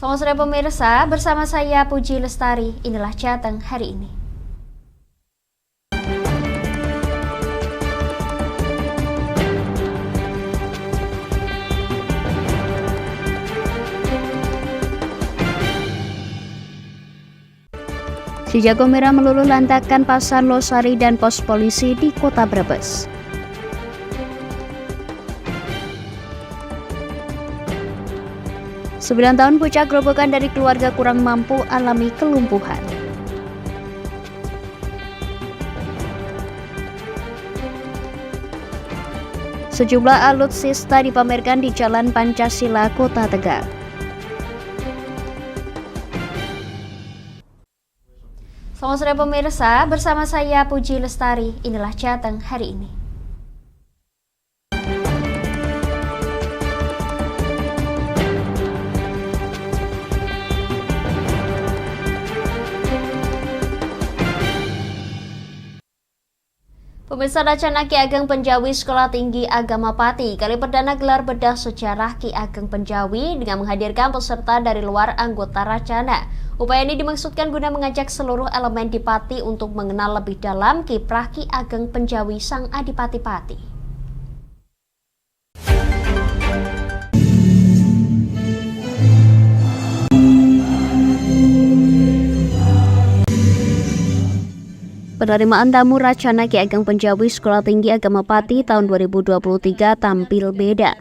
Selamat sore pemirsa, bersama saya Puji Lestari, inilah Jateng hari ini. Si Jago Merah meluluh lantakkan pasar Losari dan pos polisi di Kota Brebes. Sembilan tahun bocah gerobokan dari keluarga kurang mampu alami kelumpuhan. Sejumlah alutsista dipamerkan di Jalan Pancasila, Kota Tegal. Selamat sore pemirsa, bersama saya Puji Lestari, inilah Jateng hari ini. Pemirsa, Racana Ki Ageng Penjawi Sekolah Tinggi Agama Pati kali perdana gelar bedah sejarah Ki Ageng Penjawi dengan menghadirkan peserta dari luar anggota Racana. Upaya ini dimaksudkan guna mengajak seluruh elemen di Pati untuk mengenal lebih dalam kiprah Ki Ageng Penjawi Sang Adipati Pati. Penerimaan tamu Racana Ki Ageng Penjawi Sekolah Tinggi Agama Pati tahun 2023 tampil beda.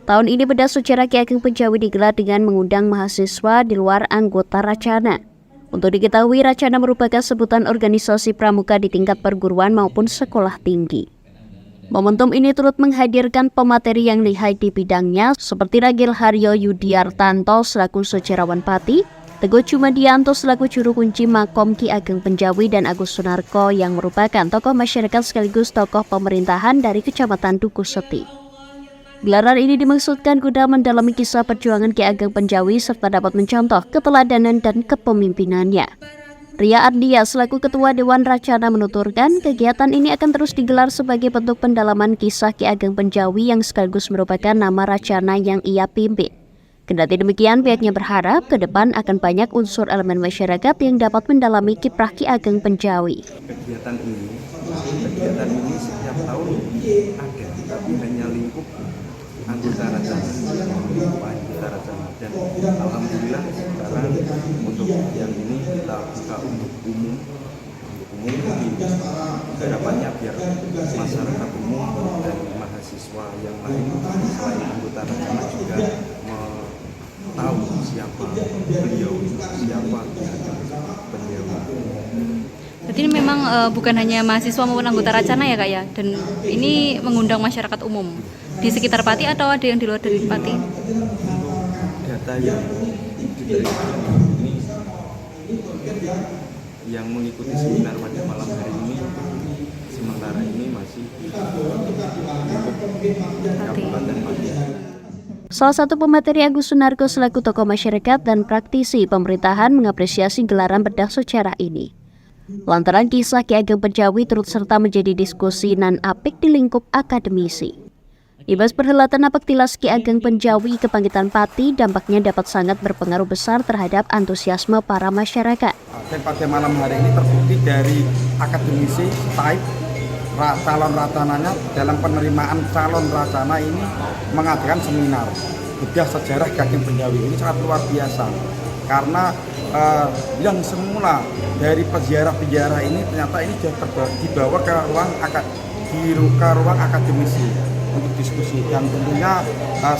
Tahun ini bedah sejarah Ki Ageng Penjawi digelar dengan mengundang mahasiswa di luar anggota Racana. Untuk diketahui, Racana merupakan sebutan organisasi pramuka di tingkat perguruan maupun sekolah tinggi. Momentum ini turut menghadirkan pemateri yang lihai di bidangnya seperti Ragil Haryo Yudiartanto selaku sejarawan Pati, Teguh Cumadianto selaku juru kunci Makom Ki Ageng Penjawi, dan Agus Sunarko yang merupakan tokoh masyarakat sekaligus tokoh pemerintahan dari Kecamatan Dukuh Seti. Gelaran ini dimaksudkan guna mendalami kisah perjuangan Ki Ageng Penjawi serta dapat mencontoh keteladanan dan kepemimpinannya. Ria Ardia selaku Ketua Dewan Racana menuturkan kegiatan ini akan terus digelar sebagai bentuk pendalaman kisah Ki Ageng Penjawi yang sekaligus merupakan nama Racana yang ia pimpin. Kendati demikian, pihaknya berharap ke depan akan banyak unsur elemen masyarakat yang dapat mendalami kiprah Ki Ageng Penjawi. Kegiatan ini setiap tahun ada, tapi hanya lingkup anggota Racana, dan alhamdulillah sekarang untuk yang ini kita buka untuk umum harapannya biar masyarakat umum dan mahasiswa yang lain selain anggota Racana juga tahu siapa beliau, siapa Penjawi. Jadi ini memang bukan hanya mahasiswa maupun anggota Racana ya Kak ya, dan ini mengundang masyarakat umum di sekitar Pati atau ada yang di luar dari Pati? Data yang diterima ini yang mengikuti seminar pada malam hari ini sementara ini masih di Kabupaten Pati. Salah satu pemateri Agus Sunarko selaku tokoh masyarakat dan praktisi pemerintahan mengapresiasi gelaran bedah sejarah ini. Lantaran kisah Ki Ageng Penjawi turut serta menjadi diskusi nan apik di lingkup akademisi. Imbas perhelatan napak tilas Ki Ageng Penjawi Kebangkitan Pati dampaknya dapat sangat berpengaruh besar terhadap antusiasme para masyarakat. Dan pada malam hari ini terbukti dari akademisi type calon racananya dalam penerimaan calon racana ini mengadakan seminar bedah sejarah Ki Ageng Penjawi. Ini sangat luar biasa karena yang semula dari peziarah-peziarah ini ternyata ini dibawa ke ruang akademisi untuk diskusi, yang tentunya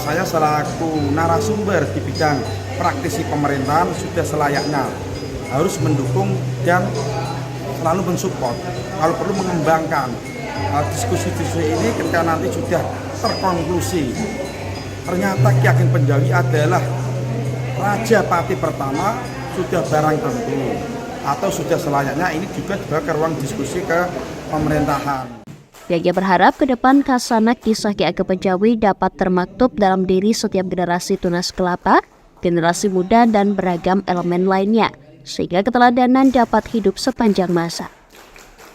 saya selaku narasumber di bidang praktisi pemerintahan sudah selayaknya harus mendukung dan selalu mensupport, kalau perlu mengembangkan diskusi-diskusi ini ketika nanti sudah terkonklusi ternyata Ki Ageng Penjawi adalah Raja Pati pertama, sudah barang tentu atau sudah selayaknya ini juga dibawa ke ruang diskusi ke pemerintahan. Pihaknya berharap ke depan kasanak kisah Ki Ageng Penjawi dapat termaktub dalam diri setiap generasi tunas kelapa, generasi muda, dan beragam elemen lainnya, sehingga keteladanan dapat hidup sepanjang masa.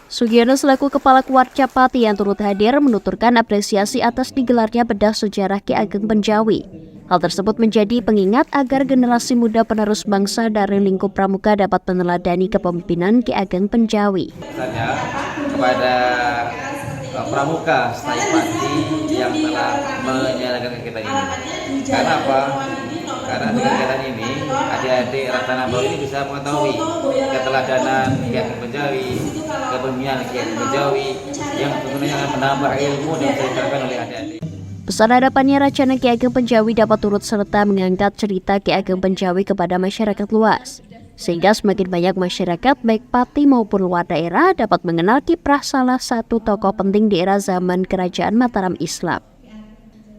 Sugiono selaku Kepala Kuarca Pati yang turut hadir menuturkan apresiasi atas digelarnya bedah sejarah Ki Ageng Penjawi. Hal tersebut menjadi pengingat agar generasi muda penerus bangsa dari lingkup pramuka dapat meneladani kepemimpinan Ki Ageng Penjawi. Saja kepada pramuka Setai Pati yang telah menyelenggarakan kegiatan ini. Karena apa? Karena dengan kegiatan ini, adik-adik Ratana Baru ini bisa mengetahui keteladanan Ki Ageng Penjawi, kepemimpinan Ki Ageng Penjawi yang tentunya akan menambah ilmu dan diterapkan oleh adik-adik. Pesan harapannya Racana Ki Ageng Penjawi dapat turut serta mengangkat cerita Ki Ageng Penjawi kepada masyarakat luas, sehingga semakin banyak masyarakat baik Pati maupun luar daerah dapat mengenal kiprah salah satu tokoh penting di era zaman Kerajaan Mataram Islam.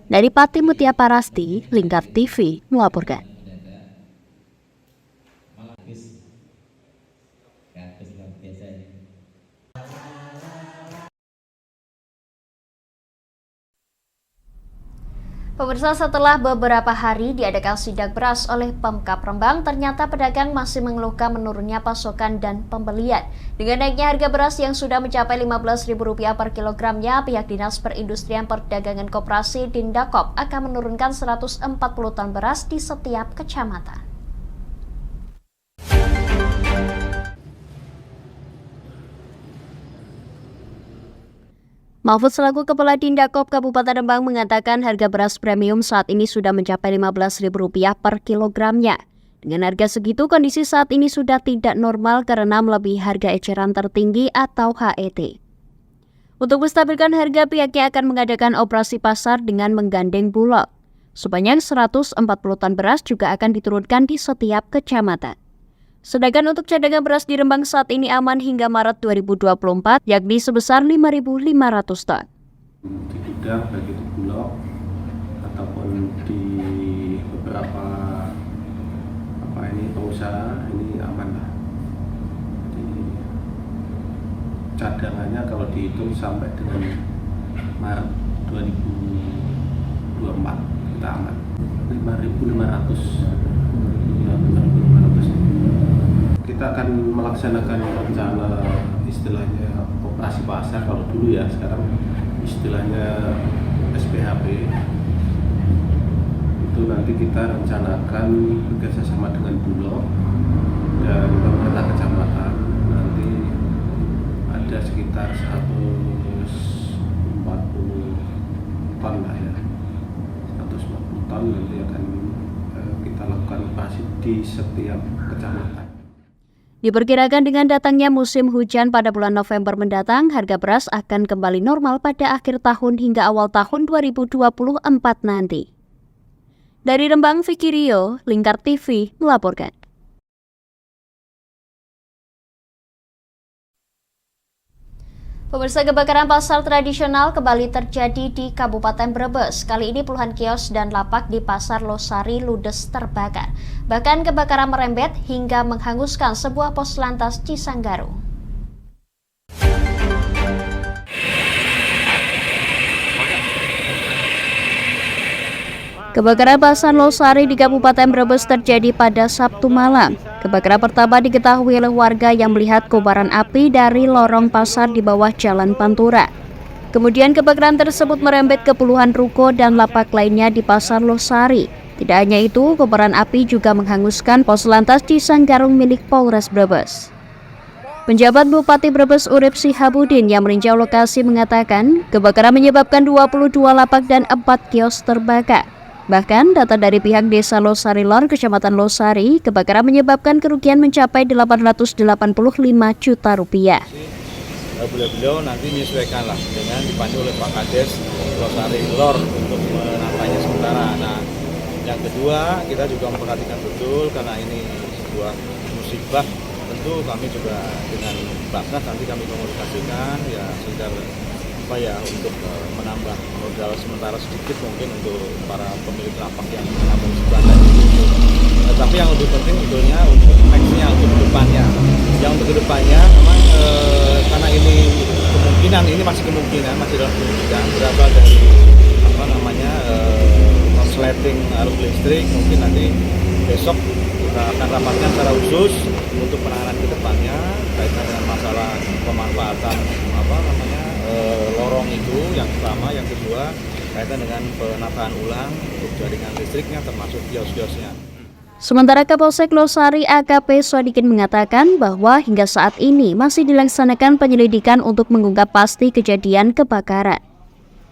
Dari Pati Mutia Parasti, Lingkar TV melaporkan. Pemirsa, setelah beberapa hari diadakan sidak beras oleh Pemkab Rembang, ternyata pedagang masih mengeluhkan menurunnya pasokan dan pembelian. Dengan naiknya harga beras yang sudah mencapai Rp15.000 per kilogramnya, pihak Dinas Perindustrian Perdagangan Koperasi Dindakop akan menurunkan 140 ton beras di setiap kecamatan. Mahfud selaku Kepala Dindakop Kabupaten Rembang mengatakan harga beras premium saat ini sudah mencapai Rp15.000 per kilogramnya. Dengan harga segitu, kondisi saat ini sudah tidak normal karena melebihi harga eceran tertinggi atau HET. Untuk menstabilkan harga, pihaknya akan mengadakan operasi pasar dengan menggandeng Bulog. Sebanyak 140 ton beras juga akan diturunkan di setiap kecamatan. Sedangkan untuk cadangan beras di Rembang saat ini aman hingga Maret 2024, yakni sebesar 5.500 ton. Di gudang baik itu Bulog ataupun di beberapa pengusaha ini aman lah. Jadi cadangannya kalau dihitung sampai dengan Maret 2024 kita aman 5.500. Kita akan melaksanakan rencana istilahnya operasi pasar kalau dulu ya, sekarang istilahnya SPHP. Itu nanti kita rencanakan bekerjasama dengan Bulog dan pemerintah kecamatan. Nanti ada sekitar 140 ton lah ya, 140 ton nanti akan kita lakukan operasi di setiap kecamatan. Diperkirakan dengan datangnya musim hujan pada bulan November mendatang, harga beras akan kembali normal pada akhir tahun hingga awal tahun 2024 nanti. Dari Rembang, Vicky Rio, Lingkar TV melaporkan. Pemirsa, kebakaran pasar tradisional kembali terjadi di Kabupaten Brebes. Kali ini puluhan kios dan lapak di Pasar Losari ludes terbakar. Bahkan kebakaran merembet hingga menghanguskan sebuah pos lantas Cisanggaru. Kebakaran Pasar Losari di Kabupaten Brebes terjadi pada Sabtu malam. Kebakaran pertama diketahui oleh warga yang melihat kobaran api dari lorong pasar di bawah Jalan Pantura. Kemudian kebakaran tersebut merembet ke puluhan ruko dan lapak lainnya di Pasar Losari. Tidak hanya itu, kobaran api juga menghanguskan pos lantas Cisanggarung milik Polres Brebes. Penjabat Bupati Brebes Urip Sihabudin yang meninjau lokasi mengatakan, kebakaran menyebabkan 22 lapak dan 4 kios terbakar. Bahkan data dari pihak Desa Losari Lor, Kecamatan Losari, kebakaran menyebabkan kerugian mencapai 885 juta rupiah. Beliau nanti menyesuaikanlah dengan dipandu oleh Pak Kades Losari Lor untuk menatanya sementara. Nah, yang kedua kita juga memperhatikan betul karena ini sebuah musibah. Tentu kami juga dengan Basnas nanti kami komunikasikan ya sekedar untuk menambah modal sementara sedikit mungkin untuk para pemilik lapak yang menabung sebulan lagi. Tapi yang lebih penting sebetulnya untuk nextnya, untuk kedepannya. Yang untuk kedepannya memang karena ini kemungkinan, ini masih kemungkinan, masih dalam kemungkinan berapa dari korsleting arus listrik, mungkin nanti besok kita akan rapatkan secara khusus untuk penanganan kedepannya kaitan dengan masalah pemanfaatan lorong itu yang pertama, yang kedua kaitan dengan penataan ulang untuk jaringan listriknya termasuk kios-kiosnya. Sementara Kapolsek Losari AKP Sodikin mengatakan bahwa hingga saat ini masih dilaksanakan penyelidikan untuk mengungkap pasti kejadian kebakaran.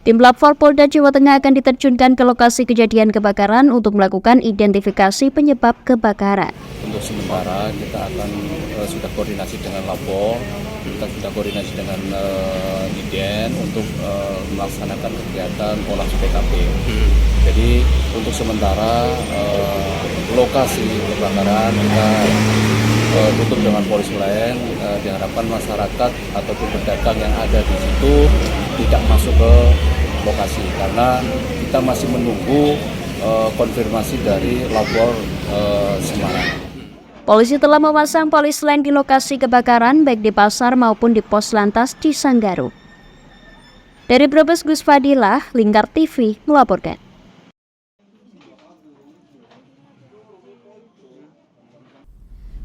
Tim Lab 4 Polda Jawa Tengah akan diterjunkan ke lokasi kejadian kebakaran untuk melakukan identifikasi penyebab kebakaran. Untuk sementara kita akan sudah koordinasi dengan lapor, kita sudah koordinasi dengan IDEN untuk melaksanakan kegiatan olah TKP. Jadi untuk sementara lokasi kebakaran kita tutup dengan polis lain, diharapkan masyarakat ataupun pedagang yang ada di situ tidak masuk ke lokasi karena kita masih menunggu konfirmasi dari lapor Semarang. Polisi telah memasang polis lain di lokasi kebakaran baik di pasar maupun di pos lantas Cisanggaru. Dari Brebes, Gus Fadilah, Lingkar TV melaporkan.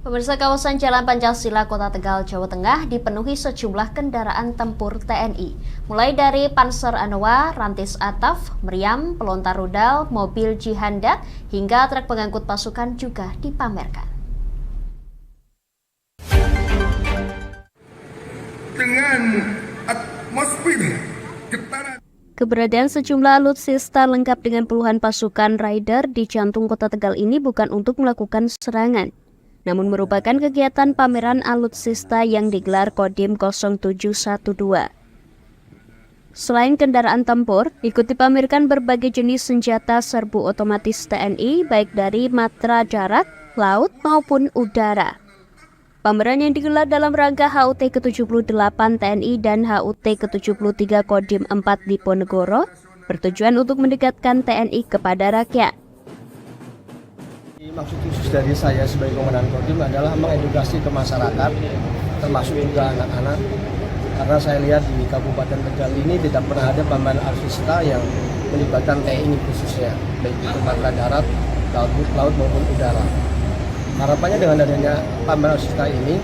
Pemirsa, kawasan Jalan Pancasila Kota Tegal, Jawa Tengah dipenuhi sejumlah kendaraan tempur TNI. Mulai dari Panzer Anoa, Rantis Ataf, Meriam, pelontar rudal, mobil Jihandak, hingga truk pengangkut pasukan juga dipamerkan. Dengan atmosfer getaran. Keberadaan sejumlah alutsista lengkap dengan puluhan pasukan Raider di jantung Kota Tegal ini bukan untuk melakukan serangan, namun merupakan kegiatan pameran alutsista yang digelar Kodim 0712. Selain kendaraan tempur, ikut dipamerkan berbagai jenis senjata serbu otomatis TNI baik dari matra darat, laut maupun udara. Pameran yang digelar dalam rangka HUT ke-78 TNI dan HUT ke-73 Kodim 4 Diponegoro bertujuan untuk mendekatkan TNI kepada rakyat. Maksud khusus dari saya sebagai komandan Kodim adalah mengedukasi ke masyarakat, termasuk juga anak-anak, karena saya lihat di Kabupaten Tegal ini tidak pernah ada pameran alutsista yang melibatkan TNI khususnya, baik itu matra darat, laut maupun udara. Harapannya dengan adanya pameran alutsista ini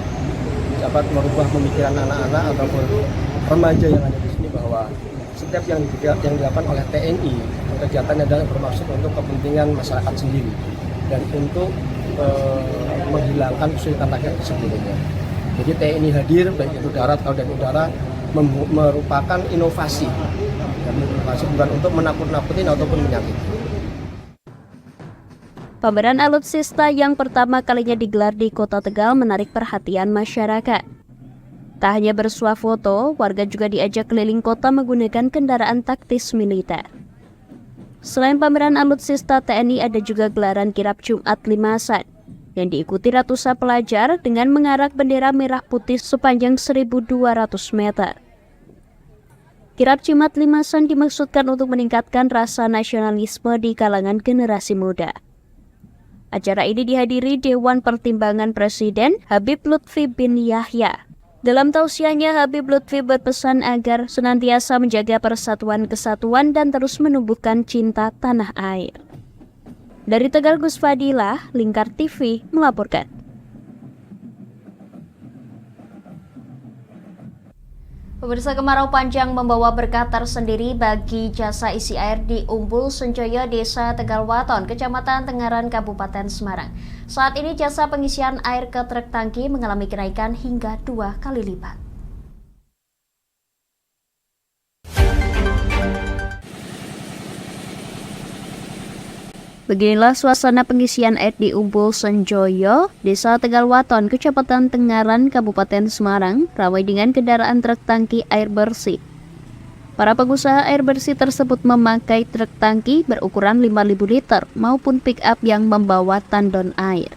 dapat merubah pemikiran anak-anak ataupun remaja yang ada di sini bahwa setiap yang dilakukan oleh TNI kegiatannya adalah bermaksud untuk kepentingan masyarakat sendiri dan untuk menghilangkan kesulitan rakyat sebelumnya. Jadi TNI hadir baik itu darat, laut dan udara merupakan inovasi, dan inovasi bukan untuk menakut-nakutin ataupun menyakiti. Pameran alutsista yang pertama kalinya digelar di Kota Tegal menarik perhatian masyarakat. Tak hanya bersuah foto, warga juga diajak keliling kota menggunakan kendaraan taktis militer. Selain pameran alutsista TNI, ada juga gelaran kirap Jumat Limasan yang diikuti ratusan pelajar dengan mengarak bendera merah putih sepanjang 1.200 meter. Kirap Jumat Limasan dimaksudkan untuk meningkatkan rasa nasionalisme di kalangan generasi muda. Acara ini dihadiri Dewan Pertimbangan Presiden Habib Lutfi bin Yahya. Dalam tausiahnya, Habib Lutfi berpesan agar senantiasa menjaga persatuan kesatuan dan terus menumbuhkan cinta tanah air. Dari Tegal, Gus Fadilah, Lingkar TV melaporkan. Pemirsa, kemarau panjang membawa berkah tersendiri bagi jasa isi air di Umbul Senjoyo, Desa Tegalwaton, Kecamatan Tengaran, Kabupaten Semarang. Saat ini jasa pengisian air ke truk tangki mengalami kenaikan hingga 2 kali lipat. Beginilah suasana pengisian air di Umbul Senjoyo, Desa Tegalwaton, Kecamatan Tengaran, Kabupaten Semarang, ramai dengan kendaraan truk tangki air bersih. Para pengusaha air bersih tersebut memakai truk tangki berukuran 5.000 liter maupun pick-up yang membawa tandon air.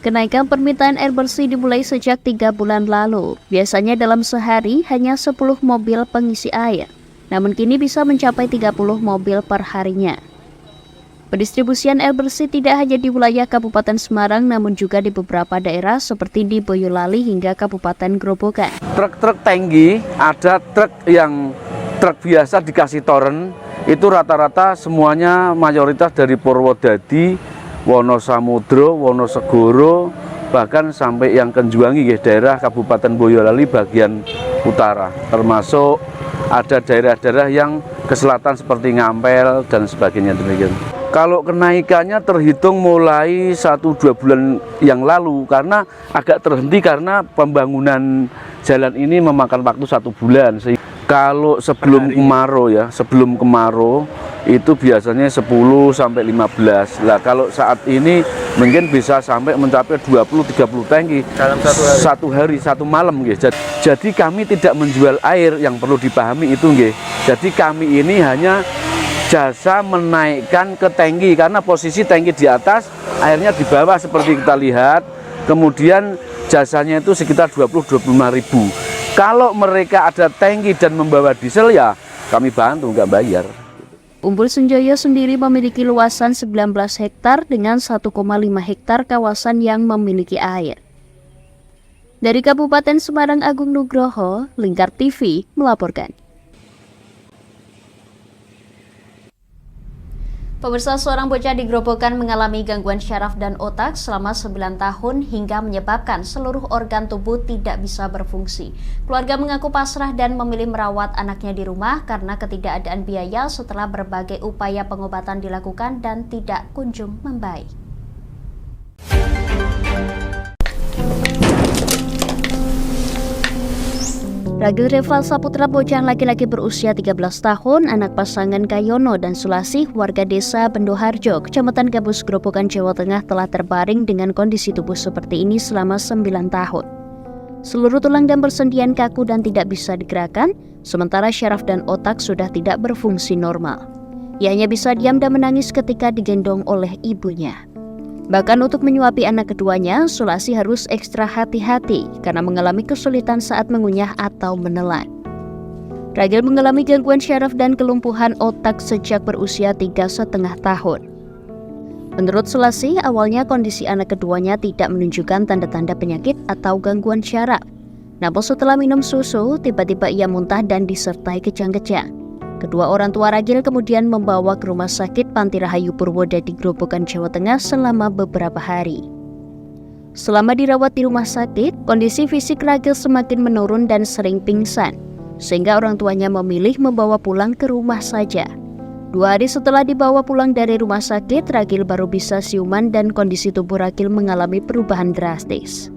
Kenaikan permintaan air bersih dimulai sejak 3 bulan lalu. Biasanya dalam sehari hanya 10 mobil pengisi air, namun kini bisa mencapai 30 mobil per harinya. Pendistribusian air bersih tidak hanya di wilayah Kabupaten Semarang, namun juga di beberapa daerah seperti di Boyolali hingga Kabupaten Grobogan. Truk-truk tangki, ada truk biasa dikasih toren, itu rata-rata semuanya mayoritas dari Purwodadi, Wonosamudro, Wonosegoro, bahkan sampai yang Kenjuwangi nggih, daerah Kabupaten Boyolali bagian utara, termasuk ada daerah-daerah yang ke selatan seperti Ngampel dan sebagainya demikian. Kalau kenaikannya terhitung mulai 1-2 bulan yang lalu, karena agak terhenti karena pembangunan jalan ini memakan waktu 1 bulan. Kalau sebelum kemarau ya, sebelum kemarau itu biasanya 10 sampai 15. Lah kalau saat ini mungkin bisa sampai mencapai 20-30 tangki dalam satu hari, satu malam nggih. Jadi kami tidak menjual air, yang perlu dipahami itu nggih. Jadi kami ini hanya jasa menaikkan ke tangki, karena posisi tangki di atas, airnya di bawah seperti kita lihat. Kemudian jasanya itu sekitar 20-25 ribu. Kalau mereka ada tangki dan membawa diesel ya kami bantu, nggak bayar. Umbul Senjaya sendiri memiliki luasan 19 hektar dengan 1,5 hektar kawasan yang memiliki air. Dari Kabupaten Semarang, Agung Nugroho, Lingkar TV melaporkan. Pemirsa, seorang bocah di Grobogan mengalami gangguan syaraf dan otak selama 9 tahun hingga menyebabkan seluruh organ tubuh tidak bisa berfungsi. Keluarga mengaku pasrah dan memilih merawat anaknya di rumah karena ketidakadaan biaya setelah berbagai upaya pengobatan dilakukan dan tidak kunjung membaik. Ragil Reval Saputra, bocah laki-laki berusia 13 tahun, anak pasangan Kayono dan Sulasih, warga desa Bendoharjo, Kecamatan Gabus, Grobogan, Jawa Tengah, telah terbaring dengan kondisi tubuh seperti ini selama 9 tahun. Seluruh tulang dan persendian kaku dan tidak bisa digerakkan, sementara syaraf dan otak sudah tidak berfungsi normal. Ia hanya bisa diam dan menangis ketika digendong oleh ibunya. Bahkan untuk menyuapi anak keduanya, Sulasi harus ekstra hati-hati karena mengalami kesulitan saat mengunyah atau menelan. Ragil mengalami gangguan syaraf dan kelumpuhan otak sejak berusia 3,5 tahun. Menurut Sulasi, awalnya kondisi anak keduanya tidak menunjukkan tanda-tanda penyakit atau gangguan syaraf. Namun setelah minum susu, tiba-tiba ia muntah dan disertai kejang-kejang. Kedua orang tua Ragil kemudian membawa ke Rumah Sakit Panti Rahayu Purwoda di Grobogan, Jawa Tengah selama beberapa hari. Selama dirawat di rumah sakit, kondisi fisik Ragil semakin menurun dan sering pingsan, sehingga orang tuanya memilih membawa pulang ke rumah saja. 2 hari setelah dibawa pulang dari rumah sakit, Ragil baru bisa siuman dan kondisi tubuh Ragil mengalami perubahan drastis.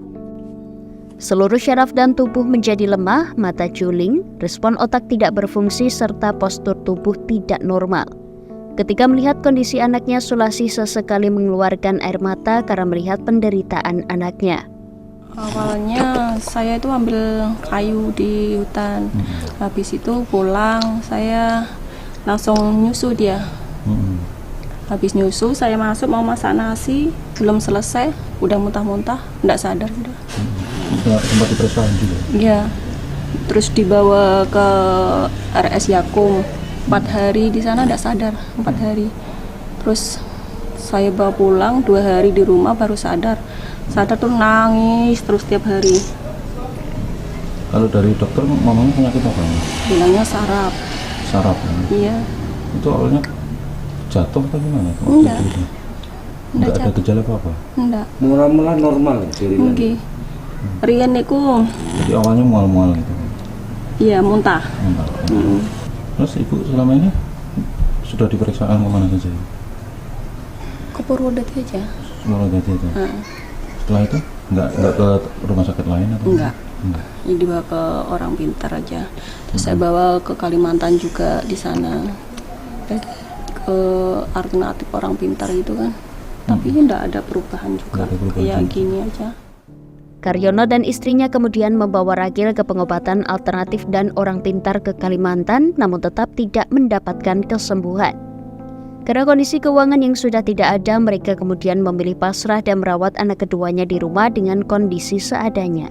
Seluruh syaraf dan tubuh menjadi lemah, mata juling, respon otak tidak berfungsi, serta postur tubuh tidak normal. Ketika melihat kondisi anaknya, Sulasi sesekali mengeluarkan air mata karena melihat penderitaan anaknya. Awalnya saya itu ambil kayu di hutan, habis itu pulang saya langsung nyusu dia. Habis nyusu saya masuk mau masak nasi, belum selesai udah muntah-muntah, enggak sadar udah. Sempat diperiksa juga? Iya, terus dibawa ke RS Yakum 4 hari di sana enggak sadar, 4 hari. Terus saya bawa pulang 2 hari di rumah baru sadar tuh nangis terus tiap hari. Kalau dari dokter ngomongnya penyakit apa? Bilangnya saraf. Saraf? Iya. Itu awalnya jatuh atau gimana? Enggak ada gejala apa-apa? Enggak. Mula-mula normal ya? Oke. Rian niku. Jadi awalnya mual-mual gitu? Iya, muntah. Terus ibu selama ini sudah diperiksaan kemana saja? Ke Purwodadi aja. Purwodadi aja? Setelah itu enggak ke rumah sakit lain? Atau enggak. Ini dibawa ke orang pintar aja. Terus saya bawa ke Kalimantan juga di sana. Ke alternatif orang pintar gitu kan. Tapi enggak ada perubahan juga. Kayak gini aja. Karyono dan istrinya kemudian membawa Ragil ke pengobatan alternatif dan orang pintar ke Kalimantan, namun tetap tidak mendapatkan kesembuhan. Karena kondisi keuangan yang sudah tidak ada, mereka kemudian memilih pasrah dan merawat anak keduanya di rumah dengan kondisi seadanya.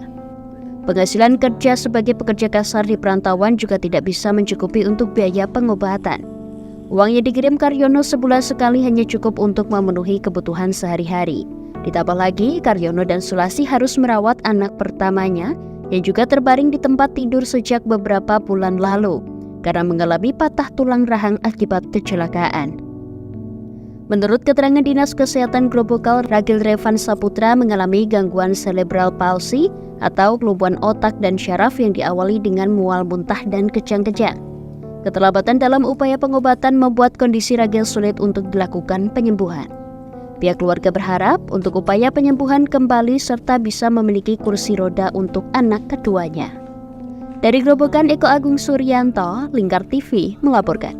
Penghasilan kerja sebagai pekerja kasar di perantauan juga tidak bisa mencukupi untuk biaya pengobatan. Uang yang dikirim Karyono sebulan sekali hanya cukup untuk memenuhi kebutuhan sehari-hari. Ditambah lagi, Karyono dan Sulasi harus merawat anak pertamanya yang juga terbaring di tempat tidur sejak beberapa bulan lalu karena mengalami patah tulang rahang akibat kecelakaan. Menurut keterangan Dinas Kesehatan Grobokal, Ragil Revan Saputra mengalami gangguan cerebral palsy atau kelumpuhan otak dan syaraf yang diawali dengan mual muntah dan kejang-kejang. Keterlambatan dalam upaya pengobatan membuat kondisi Ragil sulit untuk dilakukan penyembuhan. Pihak keluarga berharap untuk upaya penyembuhan kembali serta bisa memiliki kursi roda untuk anak keduanya. Dari Grobogan, Eko Agung Suryanto, Lingkar TV melaporkan.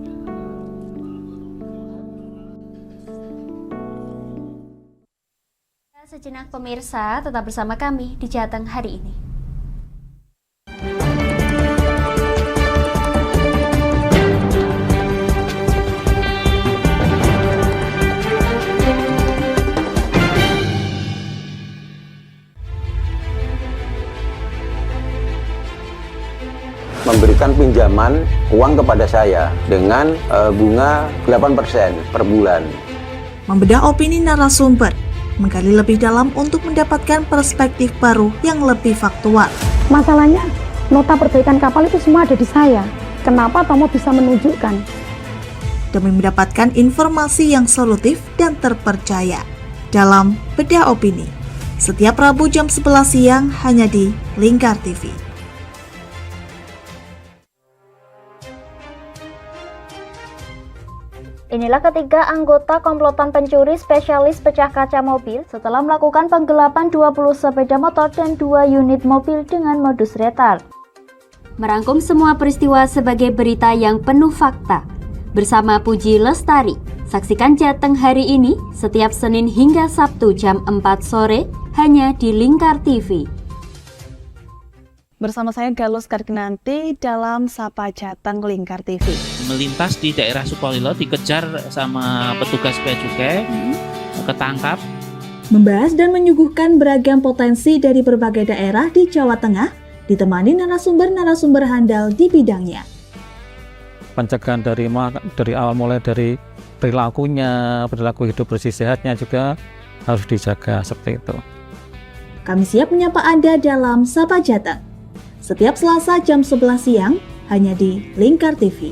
Sejenak pemirsa, tetap bersama kami di Jateng hari ini. Memberikan pinjaman uang kepada saya dengan bunga 8% per bulan. Membedah opini narasumber, menggali lebih dalam untuk mendapatkan perspektif baru yang lebih faktual. Masalahnya, nota perbaikan kapal itu semua ada di saya. Kenapa Tomo bisa menunjukkan? Demi mendapatkan informasi yang solutif dan terpercaya. Dalam Bedah Opini, setiap Rabu jam 11 siang hanya di Lingkar TV. Inilah ketiga anggota komplotan pencuri spesialis pecah kaca mobil setelah melakukan penggelapan 20 sepeda motor dan 2 unit mobil dengan modus retard. Merangkum semua peristiwa sebagai berita yang penuh fakta. Bersama Puji Lestari, saksikan Jateng hari ini setiap Senin hingga Sabtu jam 4 sore hanya di Lingkar TV. Bersama saya Galus Karginanti dalam Sapa Jateng Lingkar TV. Melintas di daerah Sukolilo dikejar sama petugas bea cukai, ketangkap. Membahas dan menyuguhkan beragam potensi dari berbagai daerah di Jawa Tengah, ditemani narasumber-narasumber handal di bidangnya. Pencegahan dari awal mulai dari perilakunya, perilaku hidup bersih sehatnya juga harus dijaga seperti itu. Kami siap menyapa Anda dalam Sapa Jateng. Setiap Selasa jam 11 siang hanya di Lingkar TV.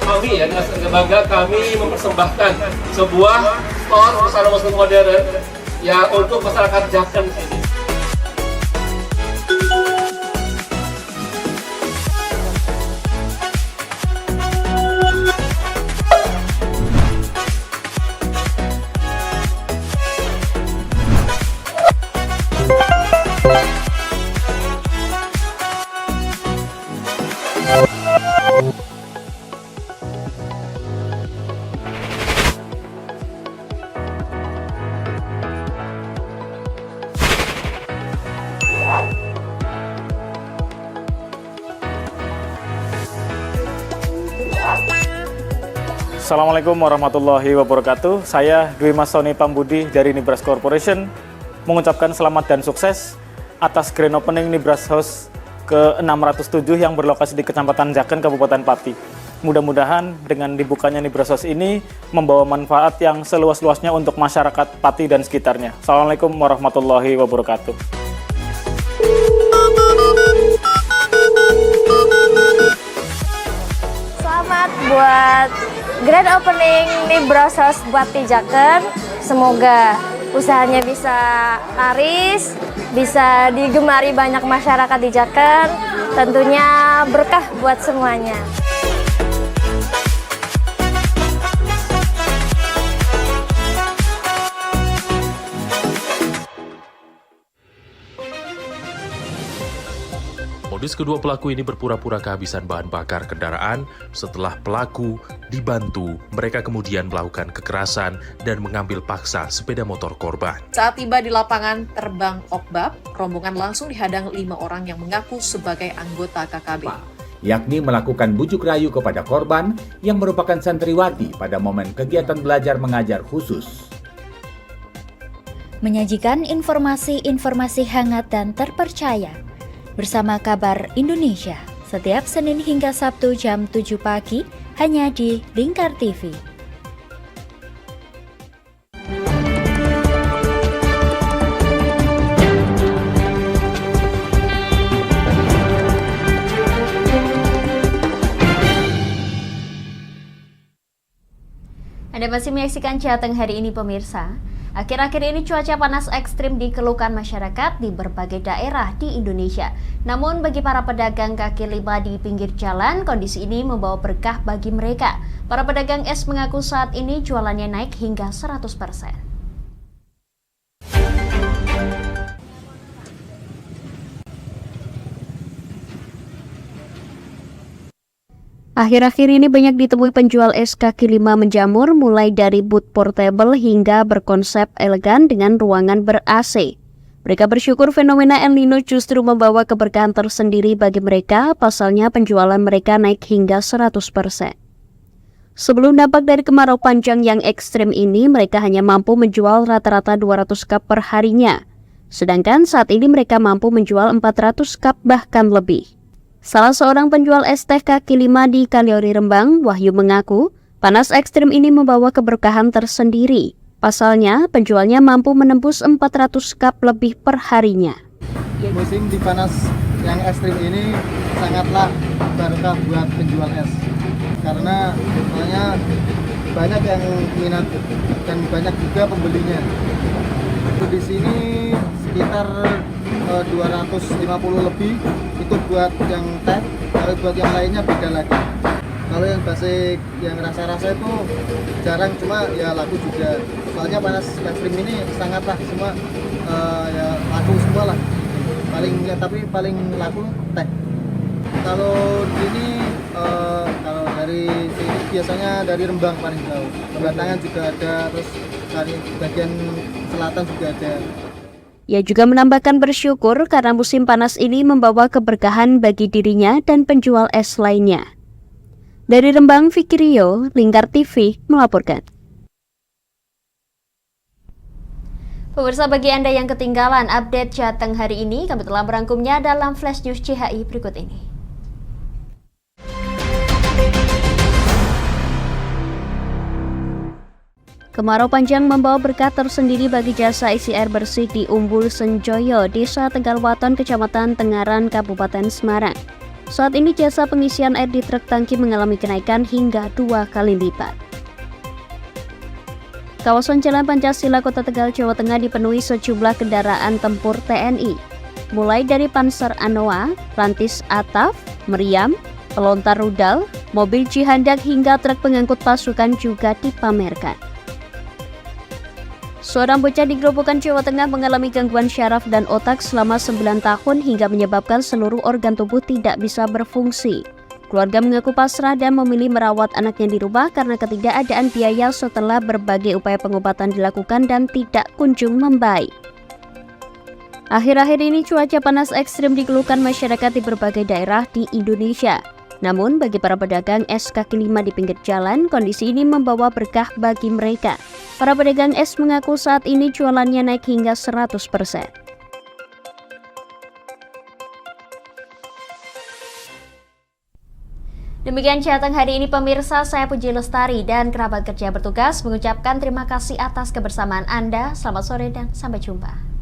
Kami ya, dengan bangga kami mempersembahkan sebuah store busana muslim modern yang untuk masyarakat Jateng sini. Assalamualaikum warahmatullahi wabarakatuh. Saya Dwi Mas Sony Pambudi dari Nibras Corporation mengucapkan selamat dan sukses atas grand opening Nibras House ke-607 yang berlokasi di Kecamatan Jaken, Kabupaten Pati. Mudah-mudahan dengan dibukanya Nibras House ini membawa manfaat yang seluas-luasnya untuk masyarakat Pati dan sekitarnya. Assalamualaikum warahmatullahi wabarakatuh. Selamat buat grand opening Nibras House buat di Jaken. Semoga usahanya bisa laris, bisa digemari banyak masyarakat di Jaken. Tentunya berkah buat semuanya. Modus kedua pelaku ini berpura-pura kehabisan bahan bakar kendaraan. Setelah pelaku dibantu, mereka kemudian melakukan kekerasan dan mengambil paksa sepeda motor korban. Saat tiba di lapangan terbang Okbab, rombongan langsung dihadang 5 orang yang mengaku sebagai anggota KKB. Yakni melakukan bujuk rayu kepada korban yang merupakan santriwati pada momen kegiatan belajar mengajar khusus. Menyajikan informasi-informasi hangat dan terpercaya bersama Kabar Indonesia setiap Senin hingga Sabtu jam 7 pagi hanya di Lingkar TV. Anda masih menyaksikan Jateng hari ini pemirsa. Akhir-akhir ini cuaca panas ekstrim dikeluhkan masyarakat di berbagai daerah di Indonesia. Namun bagi para pedagang kaki lima di pinggir jalan, kondisi ini membawa berkah bagi mereka. Para pedagang es mengaku saat ini jualannya naik hingga 100%. Akhir-akhir ini banyak ditemui penjual es kaki lima menjamur, mulai dari booth portable hingga berkonsep elegan dengan ruangan ber-AC. Mereka bersyukur fenomena El Nino justru membawa keberkahan tersendiri bagi mereka, pasalnya penjualan mereka naik hingga 100%. Sebelum dampak dari kemarau panjang yang ekstrim ini, mereka hanya mampu menjual rata-rata 200 cup per harinya. Sedangkan saat ini mereka mampu menjual 400 cup bahkan lebih. Salah seorang penjual es teh kaki lima di Kaliori Rembang, Wahyu mengaku, panas ekstrim ini membawa keberkahan tersendiri. Pasalnya, penjualnya mampu menembus 400 cup lebih per harinya. Musim di panas yang ekstrim ini sangatlah berkah buat penjual es. Karena soalnya banyak yang minat dan banyak juga pembelinya. Di sini sekitar 250 lebih itu buat yang teh, kalau buat yang lainnya beda lagi. Kalau yang basic, yang rasa-rasa itu jarang, cuma ya laku juga. Soalnya panas ekstrim ini sangatlah semua ya laku semua lah. Tapi paling laku teh. Kalau ini kalau dari sini biasanya dari Rembang paling jauh. Kedatangan juga ada, terus dari bagian selatan juga ada. Ia juga menambahkan bersyukur karena musim panas ini membawa keberkahan bagi dirinya dan penjual es lainnya. Dari Rembang, Fikrio, Lingkar TV melaporkan. Pemirsa, bagi Anda yang ketinggalan update Jateng hari ini, kami telah merangkumnya dalam Flash News CHI berikut ini. Kemarau panjang membawa berkah tersendiri bagi jasa isi air bersih di Umbul Senjoyo, Desa Tegalwaton, Kecamatan Tengaran, Kabupaten Semarang. Saat ini jasa pengisian air di truk tangki mengalami kenaikan hingga 2 kali lipat. Kawasan Jalan Pancasila Kota Tegal, Jawa Tengah dipenuhi sejumlah kendaraan tempur TNI. Mulai dari Panser Anoa, Rantis Ataf, Meriam, pelontar rudal, mobil jihandak hingga truk pengangkut pasukan juga dipamerkan. Seorang bocah di Grobogan, Jawa Tengah mengalami gangguan syaraf dan otak selama 9 tahun hingga menyebabkan seluruh organ tubuh tidak bisa berfungsi. Keluarga mengaku pasrah dan memilih merawat anaknya di rumah karena ketidakadaan biaya setelah berbagai upaya pengobatan dilakukan dan tidak kunjung membaik. Akhir-akhir ini cuaca panas ekstrim dikeluhkan masyarakat di berbagai daerah di Indonesia. Namun bagi para pedagang es kaki lima di pinggir jalan, kondisi ini membawa berkah bagi mereka. Para pedagang es mengaku saat ini jualannya naik hingga 100%. Demikian Jateng hari ini pemirsa, saya Puji Lestari dan kerabat kerja bertugas mengucapkan terima kasih atas kebersamaan Anda. Selamat sore dan sampai jumpa.